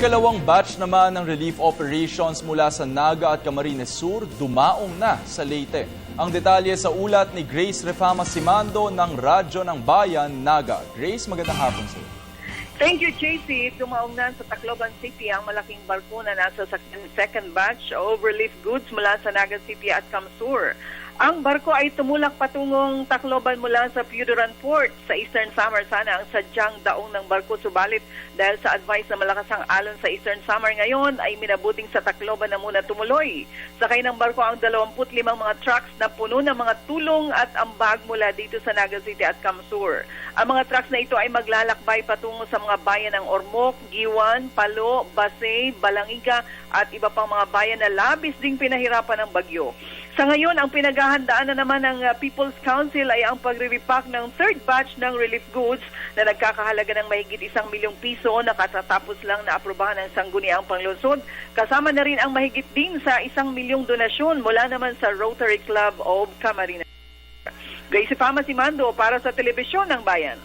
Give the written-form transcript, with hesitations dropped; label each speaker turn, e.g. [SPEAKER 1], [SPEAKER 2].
[SPEAKER 1] Ikalawang batch naman ng relief operations mula sa Naga at Camarines Sur dumaong na sa Leyte. Ang detalye sa ulat ni Grace Refama Simando ng Radyo ng Bayan, Naga. Grace, magandang hapon sa iyo.
[SPEAKER 2] Thank you, JC. Dumaong na sa Tacloban City ang malaking barko na nasa second batch of relief goods mula sa Naga City at Camsur. Ang barko ay tumulak patungong Tacloban mula sa Puduran Port sa Eastern Samar. Sana ang sadyang daong ng barko, subalit dahil sa advice na malakas ang alon sa Eastern Samar ngayon ay minabuting sa Tacloban na muna tumuloy. Sakay ng barko ang 25 mga trucks na puno ng mga tulong at ambag mula dito sa Naga City at Camsur. Ang mga trucks na ito ay maglalakbay patungo sa mga bayan ng Ormoc, Giwan, Palo, Basay, Balangiga at iba pang mga bayan na labis ding pinahirapan ng bagyo. Sa ngayon, ang pinaghahandaan na naman ng People's Council ay ang pagre-repack ng third batch ng relief goods na nagkakahalaga ng mahigit 1 milyong piso na katatapos lang na aprubahan ng Sangguniang Panglungsod. Kasama na rin ang mahigit din sa 1 milyong donasyon mula naman sa Rotary Club of Camarines. Grace Refama Simando para sa Telebisyon ng Bayan.